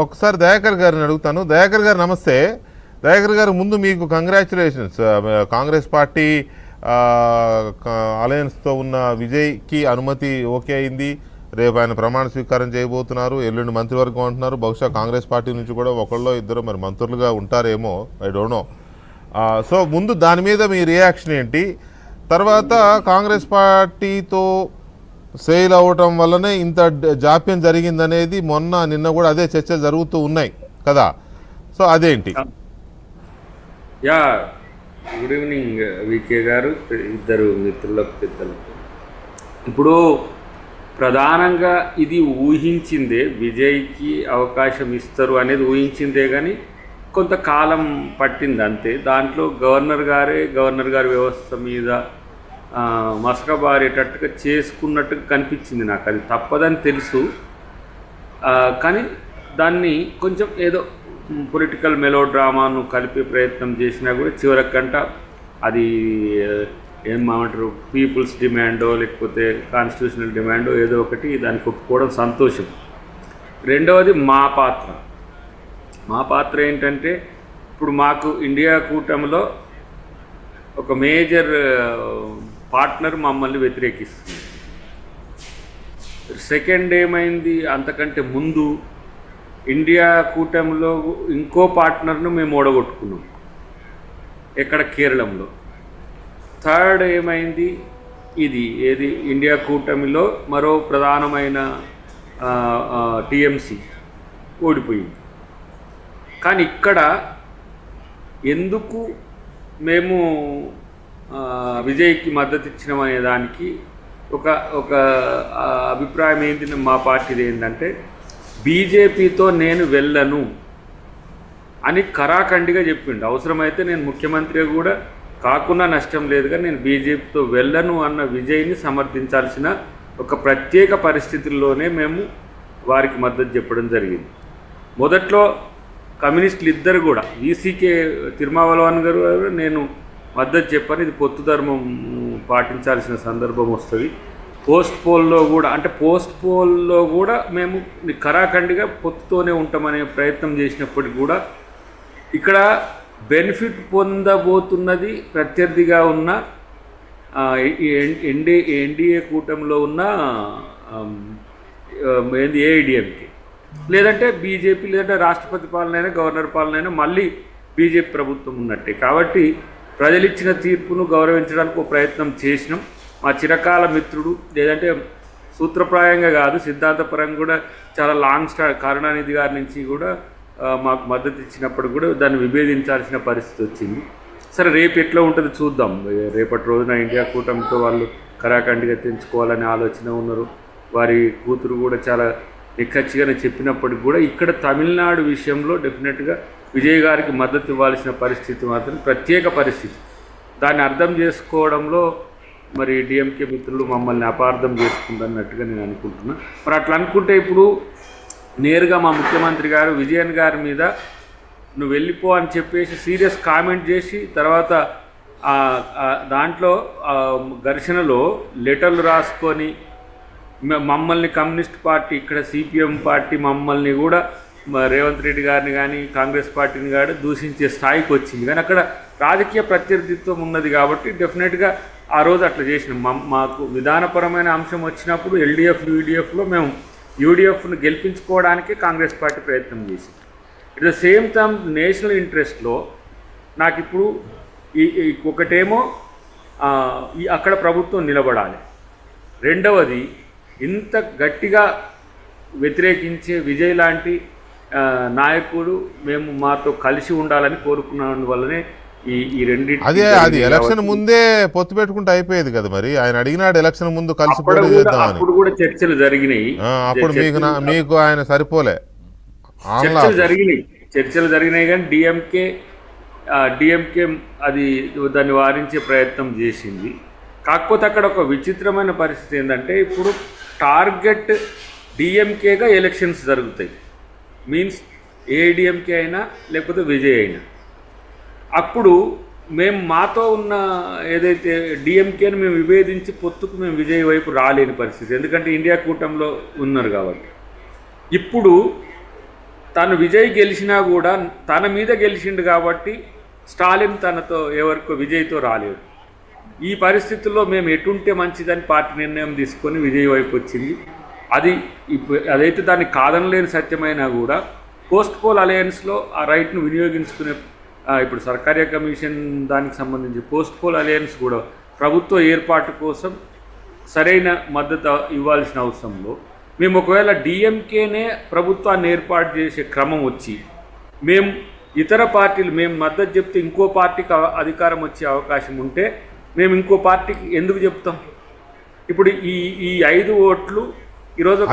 ఒకసారి దయాకర్ గారిని అడుగుతాను. దయాకర్ గారు నమస్తే. దయాకర్ గారు, ముందు మీకు కంగ్రాచులేషన్స్. కాంగ్రెస్ పార్టీ అలయన్స్తో ఉన్న విజయ్కి అనుమతి ఓకే అయింది. రేపు ఆయన ప్రమాణ స్వీకారం చేయబోతున్నారు. ఎల్లుండి మంత్రివర్గం అంటున్నారు. బహుశా కాంగ్రెస్ పార్టీ నుంచి కూడా ఒకళ్ళో ఇద్దరు మరి మంత్రులుగా ఉంటారేమో, ఐ డోంట్ నో. సో ముందు దాని మీద మీ రియాక్షన్ ఏంటి? తర్వాత కాంగ్రెస్ పార్టీతో సెయిల్ అవ్వటం వల్లనే ఇంత జాప్యం జరిగిందనేది నిన్న కూడా అదే చర్చలు జరుగుతూ ఉన్నాయి కదా. సో అదేంటి? యా, గుడ్ ఈవినింగ్ వికే గారు, ఇద్దరు మిత్రులకు, పెద్దలకు. ఇప్పుడు ప్రధానంగా ఇది ఊహించిందే, విజయ్కి అవకాశం ఇస్తారు అనేది ఊహించిందే, కానీ కొంతకాలం పట్టింది అంతే. దాంట్లో గవర్నర్ గారి వ్యవస్థ మీద మసకబారేటట్టుగా చేసుకున్నట్టుగా కనిపించింది నాకు. అది తప్పదని తెలుసు, కానీ దాన్ని కొంచెం ఏదో పొలిటికల్ మెలో డ్రామాను కలిపే ప్రయత్నం చేసినా కూడా చివరికంట అది ఏమంటారు, పీపుల్స్ డిమాండో లేకపోతే కాన్స్టిట్యూషనల్ డిమాండో ఏదో ఒకటి దానికి ఒప్పుకోవడం సంతోషం. రెండవది మా పాత్ర ఏంటంటే, ఇప్పుడు మాకు ఇండియా కూటమిలో ఒక మేజర్ పార్ట్నర్ మమ్మల్ని వ్యతిరేకిస్తుంది. సెకండ్ ఏమైంది, అంతకంటే ముందు ఇండియా కూటమిలో ఇంకో పార్ట్నర్ను మేము ఓడగొట్టుకున్నాం, ఎక్కడ, కేరళంలో. థర్డ్ ఏమైంది, ఏది ఇండియా కూటమిలో మరో ప్రధానమైన టీఎంసీ ఓడిపోయింది. కానీ ఇక్కడ ఎందుకు మేము విజయ్కి మద్దతు ఇచ్చినామనే దానికి ఒక అభిప్రాయం ఏంటి, మా పార్టీది ఏంటంటే, బీజేపీతో నేను వెళ్ళను అని కరాఖండిగా చెప్పిండు. అవసరమైతే నేను ముఖ్యమంత్రిగా కూడా కాకుండా నష్టం లేదుగా, నేను బీజేపీతో వెళ్ళను అన్న విజయ్ని సమర్థించాల్సిన ఒక ప్రత్యేక పరిస్థితుల్లోనే మేము వారికి మద్దతు చెప్పడం జరిగింది. మొదట్లో కమ్యూనిస్టులు ఇద్దరు కూడా, వీసీకే తిరుమావలవన్ గారు నేను మద్దతు చెప్పని, ఇది పొత్తు ధర్మం పాటించాల్సిన సందర్భం వస్తుంది. పోస్ట్ పోల్లో కూడా మేము కరాఖండిగా పొత్తుతోనే ఉంటామనే ప్రయత్నం చేసినప్పటికీ కూడా ఇక్కడ బెనిఫిట్ పొందబోతున్నది ప్రత్యర్థిగా ఉన్న ఎన్డీఏ కూటమిలో ఉన్న ఏఐడిఎంకే, లేదంటే బీజేపీ, లేదంటే రాష్ట్రపతి పాలనైనా గవర్నర్ పాలనైనా మళ్ళీ బీజేపీ ప్రభుత్వం ఉన్నట్టే. కాబట్టి ప్రజలిచ్చిన తీర్పును గౌరవించడానికి ఒక ప్రయత్నం చేసినాం. మా చిరకాల మిత్రుడు, లేదంటే సూత్రప్రాయంగా కాదు, సిద్ధాంతపరంగా కూడా చాలా లాంగ్ కరుణానిధి గారి నుంచి కూడా మాకు మద్దతు ఇచ్చినప్పుడు కూడా దాన్ని విభేదించాల్సిన పరిస్థితి వచ్చింది. సరే, రేపు ఎట్లా ఉంటుందో చూద్దాం. రేపటి రోజున ఇండియా కూటమితో వాళ్ళు కరాఖండిగా తెంచుకోవాలనే ఆలోచన ఉన్నారు. వారి కూతురు కూడా చాలా నిక్కచ్చిగానే చెప్పినప్పటికి కూడా ఇక్కడ తమిళనాడు విషయంలో డెఫినెట్గా విజయ్ గారికి మద్దతు ఇవ్వాల్సిన పరిస్థితి మాత్రం ప్రత్యేక పరిస్థితి. దాన్ని అర్థం చేసుకోవడంలో మరి డిఎంకే మిత్రులు మమ్మల్ని అపార్థం చేసుకుంటున్నట్టుగా నేను అనుకుంటున్నా. మరి అట్లా అనుకుంటే ఇప్పుడు నేరుగా మా ముఖ్యమంత్రి గారు విజయన్ గారి మీద నువ్వు వెళ్ళిపో అని చెప్పేసి సీరియస్ కామెంట్ చేసి, తర్వాత దాంట్లో ఘర్షణలో లెటర్లు రాసుకొని మమ్మల్ని కమ్యూనిస్ట్ పార్టీ, ఇక్కడ సిపిఎం పార్టీ మమ్మల్ని కూడా రేవంత్ రెడ్డి గారిని కానీ కాంగ్రెస్ పార్టీని కానీ దూషించే స్థాయికి వచ్చింది. కానీ అక్కడ రాజకీయ ప్రత్యర్థిత్వం ఉన్నది కాబట్టి డెఫినెట్గా ఆ రోజు అట్లా చేసినాం. మాకు విధానపరమైన అంశం వచ్చినప్పుడు ఎల్డీఎఫ్ యూడీఎఫ్లో మేము యూడీఎఫ్ను గెలిపించుకోవడానికి కాంగ్రెస్ పార్టీ ప్రయత్నం చేసింది. At the same time national ఇంట్రెస్ట్లో నాకు ఇప్పుడు ఒకటేమో అక్కడ ప్రభుత్వం నిలబడాలి, రెండవది ఇంత గట్టిగా వ్యతిరేకించే విజయ్ లాంటి నాయకుడు మేము మాతో కలిసి ఉండాలని కోరుకున్నందువల్లనే ఈ రెండింటి అది ఎలక్షన్ ముందే పొత్తు పెట్టుకుంటే అయిపోయేది కదా. మరి ఆయన అడిగినాడు ఎలక్షన్ ముందు కలిసి అప్పుడు కూడా చర్చలు జరిగినాయి. అప్పుడు మీకు ఆయన సరిపోలే, చర్చలు జరిగినాయి కానీ డిఎంకే అది దాన్ని వారించే ప్రయత్నం చేసింది. కాకపోతే అక్కడ ఒక విచిత్రమైన పరిస్థితి ఏంటంటే, ఇప్పుడు టార్గెట్ డిఎంకేగా ఎలక్షన్స్ జరుగుతాయి. మీన్స్ ఏఐడిఎంకే అయినా లేకపోతే విజయ్ అయినా, అప్పుడు మేము మాతో ఉన్న ఏదైతే డిఎంకేని మేము విభేదించి పొత్తుకు మేము విజయ్ వైపు రాలేని పరిస్థితి, ఎందుకంటే ఇండియా కూటమిలో ఉన్నారు కాబట్టి. ఇప్పుడు తను విజయ్ గెలిచినా కూడా తన మీద గెలిచిండు కాబట్టి స్టాలిన్ తనతో ఎవరికో విజయ్తో రాలేడు. ఈ పరిస్థితుల్లో మేము ఎటుంటే మంచిదని పార్టీ నిర్ణయం తీసుకొని విజయ్ వైపు వచ్చింది. అది అదైతే దాన్ని కాదనలేని సత్యమైనా కూడా పోస్ట్ పోల్ అలయన్స్లో ఆ రైట్ను వినియోగించుకునే ఇప్పుడు సర్కారీ కమిషన్ దానికి సంబంధించి పోస్ట్ పోల్ అలయన్స్ కూడా ప్రభుత్వ ఏర్పాటు కోసం సరైన మద్దతు ఇవ్వాల్సిన అవసరంలో మేము ఒకవేళ డిఎంకేనే ప్రభుత్వాన్ని ఏర్పాటు చేసే క్రమం వచ్చి మేము ఇతర పార్టీలు మేము మద్దతు చెప్తే ఇంకో పార్టీకి అధికారం వచ్చే అవకాశం ఉంటే మేము ఇంకో పార్టీకి ఎందుకు చెప్తాం? ఇప్పుడు ఈ 5 ఓట్లు ఈరోజు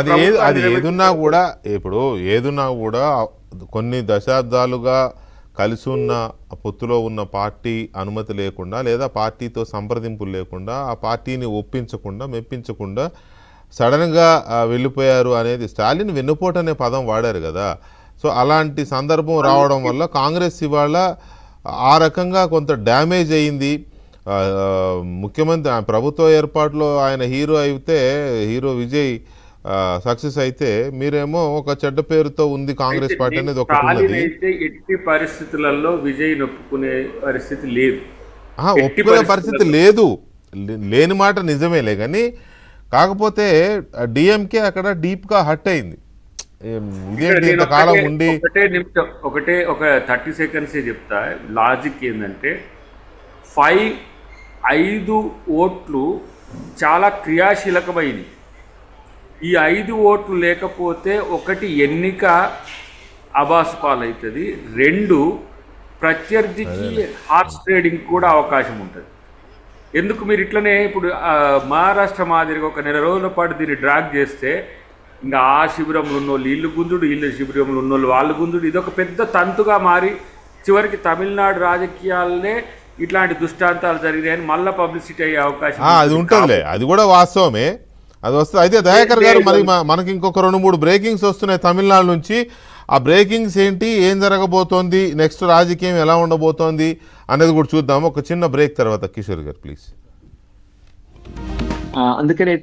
అది ఏదున్నా కూడా ఇప్పుడు ఏదున్నా కూడా కొన్ని దశాబ్దాలుగా కలిసి ఉన్న పొత్తులో ఉన్న పార్టీ అనుమతి లేకుండా లేదా పార్టీతో సంప్రదింపులు లేకుండా ఆ పార్టీని ఒప్పించకుండా మెప్పించకుండా సడన్గా వెళ్ళిపోయారు అనేది స్టాలిన్ వెన్నుపోటు అనే పదం వాడారు కదా. సో అలాంటి సందర్భం రావడం వల్ల కాంగ్రెస్ ఇవాళ ఆ రకంగా కొంత డ్యామేజ్ అయింది. ముఖ్యమంత్రి ప్రభుత్వ ఏర్పాటులో ఆయన హీరో అయితే హీరో విజయ్ సక్సెస్ అయితే మీరేమో ఒక చెడ్డ పేరుతో ఉంది కాంగ్రెస్ పార్టీ అనేది ఒకటి ఉన్నది. ఎట్టి పరిస్థితులలో విజయ్ ఒప్పుకునే పరిస్థితి లేదు, ఒప్పుకునే పరిస్థితి లేదు, లేని మాట నిజమేలే. కానీ కాకపోతే డిఎంకే అక్కడ డీప్గా హట్ అయింది. ఇదేంటి ఇంతకాలం ఉండి ఒక 30 సెకండ్సే చెప్తా. లాజిక్ ఏంటంటే 5 ఓట్లు చాలా క్రియాశీలకమైనవి. ఈ 5 ఓట్లు లేకపోతే ఒకటి ఎన్నిక అబాసు పాలవుతుంది, 2 ప్రత్యర్థికి హార్స్ ట్రేడింగ్ కూడా అవకాశం ఉంటుంది. ఎందుకు మీరు ఇట్లనే ఇప్పుడు మహారాష్ట్ర మాదిరిగా ఒక నెల రోజుల పాటు దీన్ని డ్రాగ్ చేస్తే ఇంకా ఆ శిబిరంలో ఉన్నోళ్ళు వీళ్ళు గుంజుడు, వీళ్ళ శిబిరంలో ఉన్నోళ్ళు వాళ్ళు గుంజుడు, ఇదొక పెద్ద తంతుగా మారి చివరికి తమిళనాడు రాజకీయాలనే ఇట్లాంటి దుష్టాంతాలు జరిగినాయని మళ్ళీ పబ్లిసిటీ అయ్యే అవకాశం అది ఉంటుందిలే. అది కూడా వాస్తవమే, అది వస్తుంది. అయితే దయాకర్ గారు మరి మనకి ఇంకొక 2-3 బ్రేకింగ్స్ వస్తున్నాయి తమిళనాడు నుంచి. ఆ బ్రేకింగ్స్ ఏంటి, ఏం జరగబోతోంది, నెక్స్ట్ రాజకీయం ఎలా ఉండబోతోంది అనేది కూడా చూద్దాము ఒక చిన్న బ్రేక్ తర్వాత. కిషోర్ గారు ప్లీజ్. అందుకనే